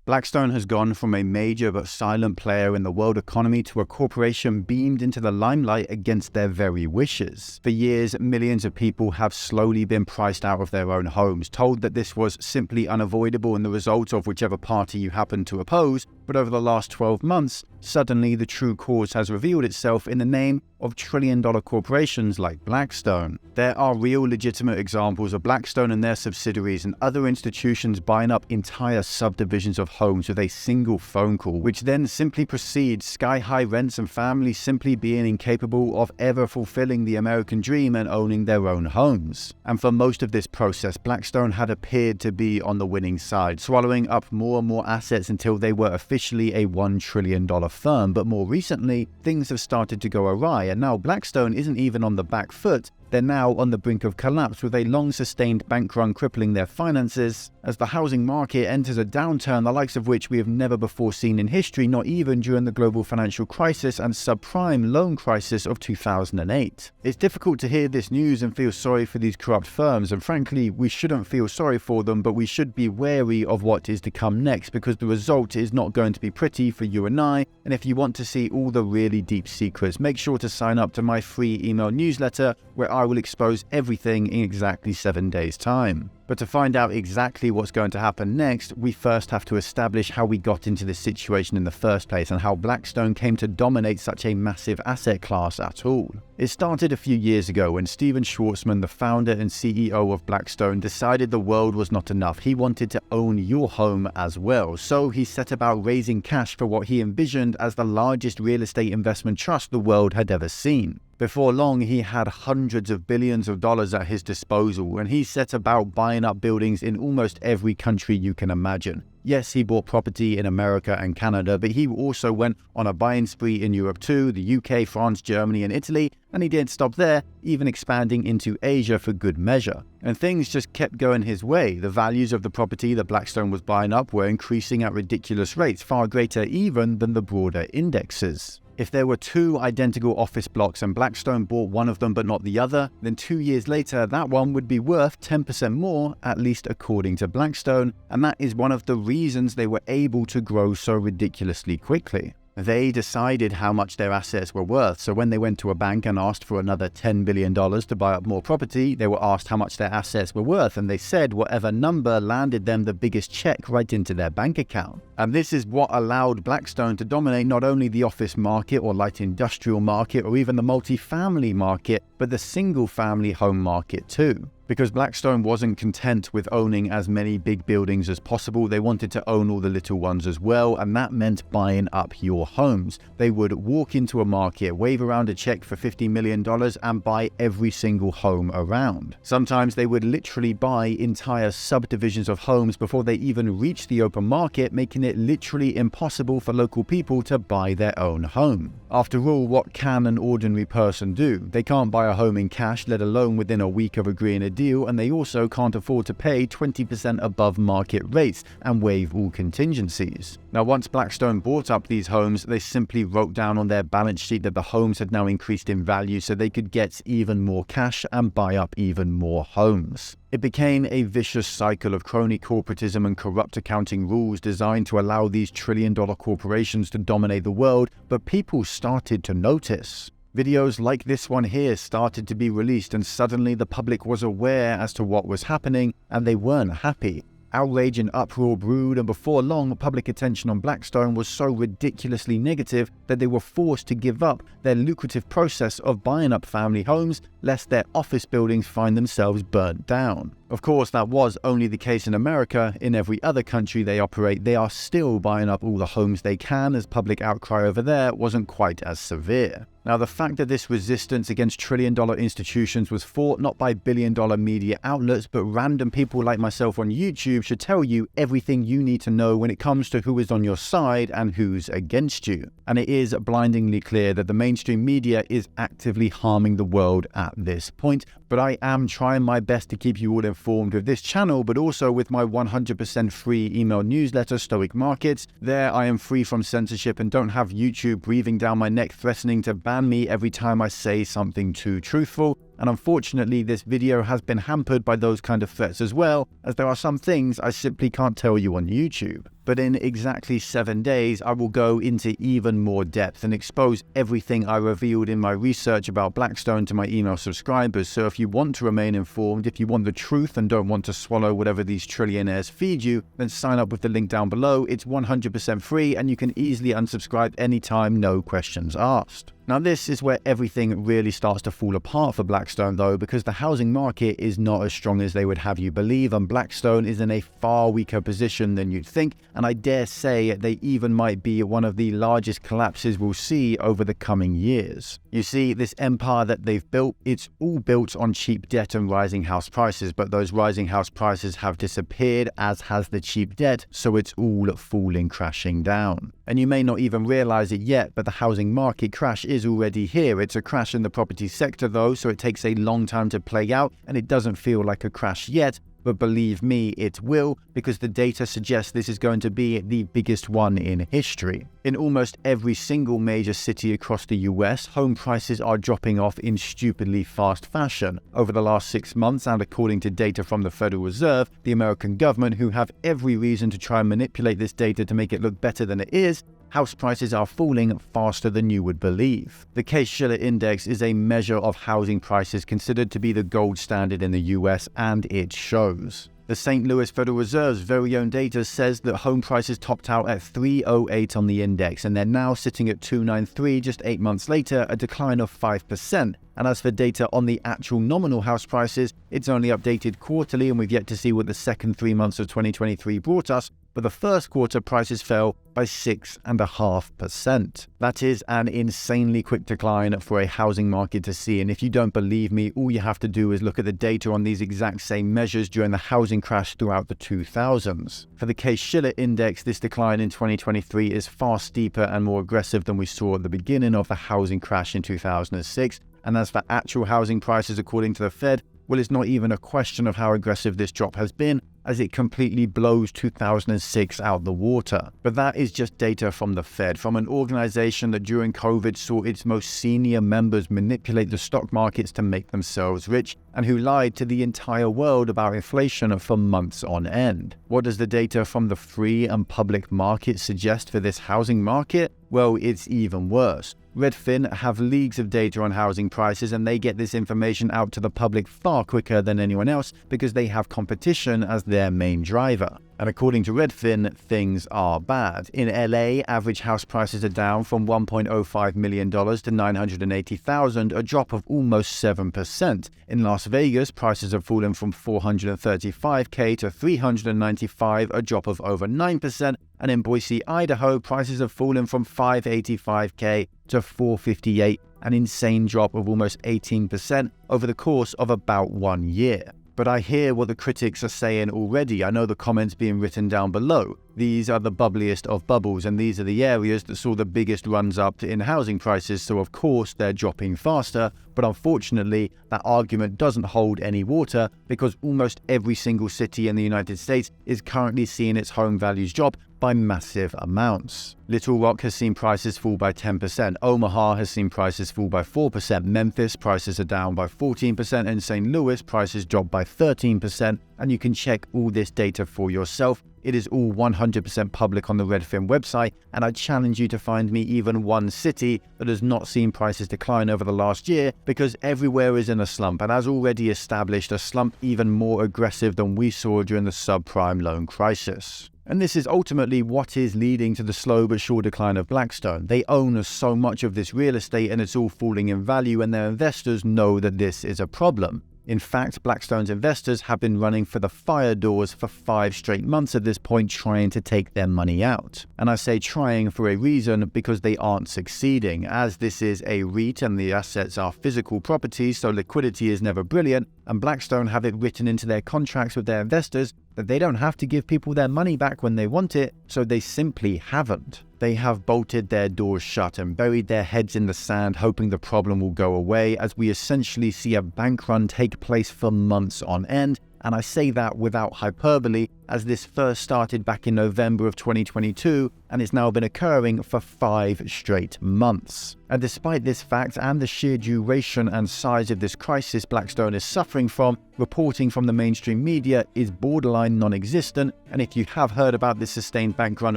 Blackstone has gone from a major but silent player in the world economy to a corporation beamed into the limelight against their very wishes. For years, millions of people have slowly been priced out of their own homes, told that this was simply unavoidable and the result of whichever party you happen to oppose. But over the last 12 months, suddenly the true cause has revealed itself in the name of trillion-dollar corporations like Blackstone. There are real legitimate examples of Blackstone and their subsidiaries and other institutions buying up entire subdivisions of homes with a single phone call, which then simply precedes sky-high rents and families simply being incapable of ever fulfilling the American dream and owning their own homes. And for most of this process, Blackstone had appeared to be on the winning side, swallowing up more and more assets until they were officially a $1 trillion firm. But more recently, things have started to go awry, and now Blackstone isn't even on the back foot. They're now on the brink of collapse, with a long-sustained bank run crippling their finances as the housing market enters a downturn the likes of which we have never before seen in history, not even during the global financial crisis and subprime loan crisis of 2008. It's difficult to hear this news and feel sorry for these corrupt firms, and frankly, we shouldn't feel sorry for them, but we should be wary of what is to come next, because the result is not going to be pretty for you and I. And if you want to see all the really deep secrets, make sure to sign up to my free email newsletter, where I will expose everything in exactly 7 days' time. But to find out exactly what's going to happen next, we first have to establish how we got into this situation in the first place and how Blackstone came to dominate such a massive asset class at all. It started a few years ago when Stephen Schwarzman, the founder and CEO of Blackstone, decided the world was not enough. He wanted to own your home as well. So he set about raising cash for what he envisioned as the largest real estate investment trust the world had ever seen. Before long, he had hundreds of billions of dollars at his disposal, and he set about buying up buildings in almost every country you can imagine. Yes, he bought property in America and Canada, but he also went on a buying spree in Europe too, the UK, France, Germany, and Italy, and he didn't stop there, even expanding into Asia for good measure. And things just kept going his way. The values of the property that Blackstone was buying up were increasing at ridiculous rates, far greater even than the broader indexes. If there were two identical office blocks and Blackstone bought one of them but not the other, then 2 years later that one would be worth 10% more, at least according to Blackstone, and that is one of the reasons they were able to grow so ridiculously quickly. They decided how much their assets were worth, so when they went to a bank and asked for another $10 billion to buy up more property, they were asked how much their assets were worth, and they said whatever number landed them the biggest check right into their bank account. And this is what allowed Blackstone to dominate not only the office market or light industrial market or even the multifamily market, but the single-family home market too. Because Blackstone wasn't content with owning as many big buildings as possible, they wanted to own all the little ones as well, and that meant buying up your homes. They would walk into a market, wave around a check for $50 million and buy every single home around. Sometimes they would literally buy entire subdivisions of homes before they even reached the open market, making it literally impossible for local people to buy their own home. After all, what can an ordinary person do? They can't buy a home in cash, let alone within a week of agreeing a deal, and they also can't afford to pay 20% above market rates and waive all contingencies. Now, once Blackstone bought up these homes, they simply wrote down on their balance sheet that the homes had now increased in value so they could get even more cash and buy up even more homes. It became a vicious cycle of crony corporatism and corrupt accounting rules designed to allow these trillion-dollar corporations to dominate the world, but people started to notice. Videos like this one here started to be released, and suddenly the public was aware as to what was happening, and they weren't happy. Outrage and uproar brewed, and before long, public attention on Blackstone was so ridiculously negative that they were forced to give up their lucrative process of buying up family homes, lest their office buildings find themselves burnt down. Of course, that was only the case in America. In every other country they operate, they are still buying up all the homes they can, as public outcry over there wasn't quite as severe. Now, the fact that this resistance against trillion-dollar institutions was fought not by billion-dollar media outlets, but random people like myself on YouTube should tell you everything you need to know when it comes to who is on your side and who's against you. And it is blindingly clear that the mainstream media is actively harming the world at this point. But I am trying my best to keep you all informed with this channel, but also with my 100% free email newsletter, Stoic Markets. There I am free from censorship and don't have YouTube breathing down my neck threatening to ban me every time I say something too truthful. And unfortunately, this video has been hampered by those kind of threats as well, as there are some things I simply can't tell you on YouTube. But in exactly 7 days, I will go into even more depth and expose everything I revealed in my research about Blackstone to my email subscribers. So if you want to remain informed, if you want the truth and don't want to swallow whatever these trillionaires feed you, then sign up with the link down below. It's 100% free and you can easily unsubscribe anytime, no questions asked. Now this is where everything really starts to fall apart for Blackstone though, because the housing market is not as strong as they would have you believe, and Blackstone is in a far weaker position than you'd think, and I dare say they even might be one of the largest collapses we'll see over the coming years. You see, this empire that they've built, it's all built on cheap debt and rising house prices, but those rising house prices have disappeared, as has the cheap debt, so it's all falling crashing down. And you may not even realize it yet, but the housing market crash is already here. It's a crash in the property sector though, so it takes a long time to play out, and it doesn't feel like a crash yet, but believe me, it will, because the data suggests this is going to be the biggest one in history. In almost every single major city across the US, home prices are dropping off in stupidly fast fashion. Over the last 6 months, and according to data from the Federal Reserve, the American government, who have every reason to try and manipulate this data to make it look better than it is, house prices are falling faster than you would believe. The Case-Shiller Index is a measure of housing prices considered to be the gold standard in the US, and it shows. The St. Louis Federal Reserve's very own data says that home prices topped out at 308 on the index, and they're now sitting at 293 just 8 months later, a decline of 5%. And as for data on the actual nominal house prices, it's only updated quarterly, and we've yet to see what the second 3 months of 2023 brought us, but the first quarter prices fell by 6.5%. That is an insanely quick decline for a housing market to see, and if you don't believe me, all you have to do is look at the data on these exact same measures during the housing crash throughout the 2000s. For the Case-Shiller Index, this decline in 2023 is far steeper and more aggressive than we saw at the beginning of the housing crash in 2006, and as for actual housing prices according to the Fed, well, it's not even a question of how aggressive this drop has been, as it completely blows 2006 out the water. But that is just data from the Fed, from an organization that during COVID saw its most senior members manipulate the stock markets to make themselves rich, and who lied to the entire world about inflation for months on end. What does the data from the free and public market suggest for this housing market? Well, it's even worse. Redfin have leagues of data on housing prices, and they get this information out to the public far quicker than anyone else because they have competition as their main driver. And according to Redfin, things are bad. In LA, average house prices are down from $1.05 million to $980,000, a drop of almost 7%. In Las Vegas, prices have fallen from $435K to $395, a drop of over 9%. And in Boise, Idaho, prices have fallen from $585K to $458, an insane drop of almost 18% over the course of about 1 year. But I hear what the critics are saying already. I know the comments being written down below. These are the bubbliest of bubbles, and these are the areas that saw the biggest runs up in housing prices, so of course they're dropping faster. But unfortunately, that argument doesn't hold any water, because almost every single city in the United States is currently seeing its home values drop by massive amounts. Little Rock has seen prices fall by 10%, Omaha has seen prices fall by 4%, Memphis prices are down by 14%, and St. Louis prices dropped by 13%, and you can check all this data for yourself. It is all 100% public on the Redfin website, and I challenge you to find me even one city that has not seen prices decline over the last year, because everywhere is in a slump, and has already established a slump even more aggressive than we saw during the subprime loan crisis. And this is ultimately what is leading to the slow but sure decline of Blackstone. They own so much of this real estate, and it's all falling in value, and their investors know that this is a problem. In fact, Blackstone's investors have been running for the fire doors for 5 straight months at this point, trying to take their money out. And I say trying for a reason, because they aren't succeeding. As this is a REIT and the assets are physical properties, so liquidity is never brilliant, and Blackstone have it written into their contracts with their investors that they don't have to give people their money back when they want it, so they simply haven't. They have bolted their doors shut and buried their heads in the sand, hoping the problem will go away, as we essentially see a bank run take place for months on end. And I say that without hyperbole, as this first started back in November of 2022, and it's now been occurring for 5 straight months. And despite this fact and the sheer duration and size of this crisis Blackstone is suffering from, reporting from the mainstream media is borderline non-existent, and if you have heard about this sustained bank run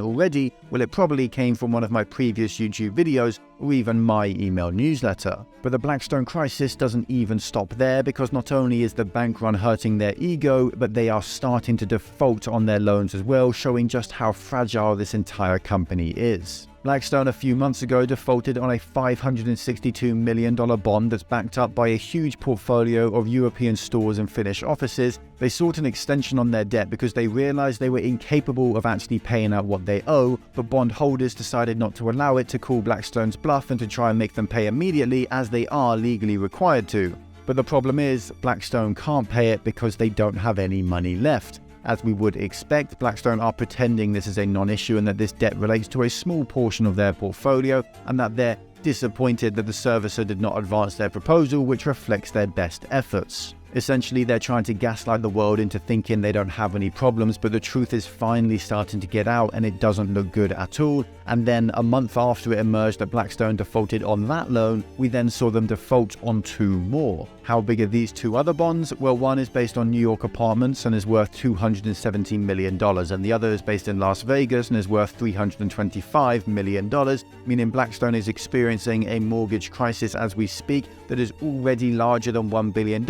already, well, it probably came from one of my previous YouTube videos or even my email newsletter. But the Blackstone crisis doesn't even stop there, because not only is the bank run hurting their ego, but they are starting to default on their loans as well, showing just how fragile this entire company is. Blackstone a few months ago defaulted on a $562 million bond that's backed up by a huge portfolio of European stores and Finnish offices. They sought an extension on their debt because they realized they were incapable of actually paying out what they owe, but bondholders decided not to allow it to call Blackstone's bluff and to try and make them pay immediately, as they are legally required to. But the problem is, Blackstone can't pay it because they don't have any money left. As we would expect, Blackstone are pretending this is a non-issue and that this debt relates to a small portion of their portfolio, and that they're disappointed that the servicer did not advance their proposal, which reflects their best efforts. Essentially, they're trying to gaslight the world into thinking they don't have any problems, but the truth is finally starting to get out and it doesn't look good at all. And then a month after it emerged that Blackstone defaulted on that loan, we then saw them default on 2 more. How big are these 2 other bonds? Well, one is based on New York apartments and is worth $217 million, and the other is based in Las Vegas and is worth $325 million, meaning Blackstone is experiencing a mortgage crisis as we speak that is already larger than $1 billion,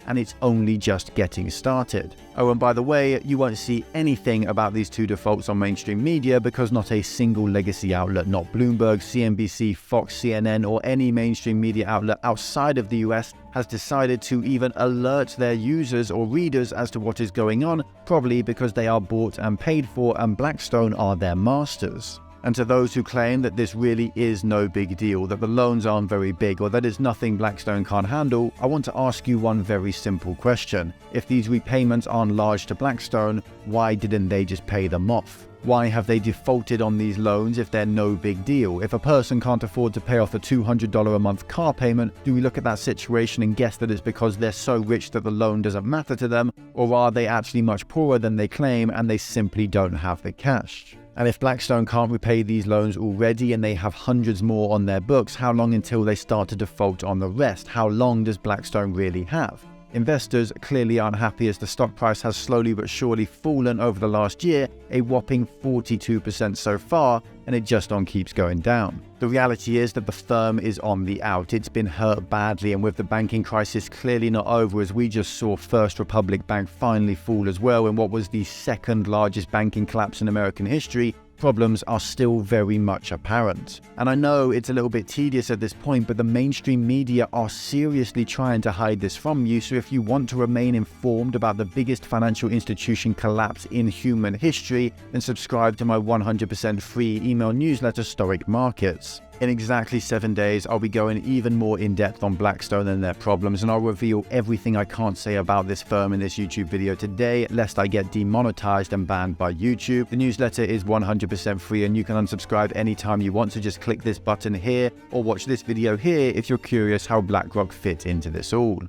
and it's only just getting started. Oh, and by the way, you won't see anything about these 2 defaults on mainstream media, because not a single legacy outlet, not Bloomberg, CNBC, Fox, CNN, or any mainstream media outlet outside of the US has decided to even alert their users or readers as to what is going on, probably because they are bought and paid for and Blackstone are their masters. And to those who claim that this really is no big deal, that the loans aren't very big, or that is nothing Blackstone can't handle, I want to ask you one very simple question. If these repayments aren't large to Blackstone, why didn't they just pay them off? Why have they defaulted on these loans if they're no big deal? If a person can't afford to pay off a $200 a month car payment, do we look at that situation and guess that it's because they're so rich that the loan doesn't matter to them? Or are they actually much poorer than they claim and they simply don't have the cash? And if Blackstone can't repay these loans already and they have hundreds more on their books, how long until they start to default on the rest? How long does Blackstone really have? Investors clearly aren't happy, as the stock price has slowly but surely fallen over the last year, a whopping 42% so far, and it just keeps going down. The reality is that the firm is on the out. It's been hurt badly, and with the banking crisis clearly not over, as we just saw First Republic Bank finally fall as well in what was the 2nd largest banking collapse in American history, problems are still very much apparent. And I know it's a little bit tedious at this point, but the mainstream media are seriously trying to hide this from you, so if you want to remain informed about the biggest financial institution collapse in human history, then subscribe to my 100% free email newsletter, Stoic Markets. In exactly 7 days, I'll be going even more in-depth on Blackstone and their problems, and I'll reveal everything I can't say about this firm in this YouTube video today, lest I get demonetized and banned by YouTube. The newsletter is 100% free, and you can unsubscribe anytime you want, so just click this button here, or watch this video here if you're curious how BlackRock fit into this all.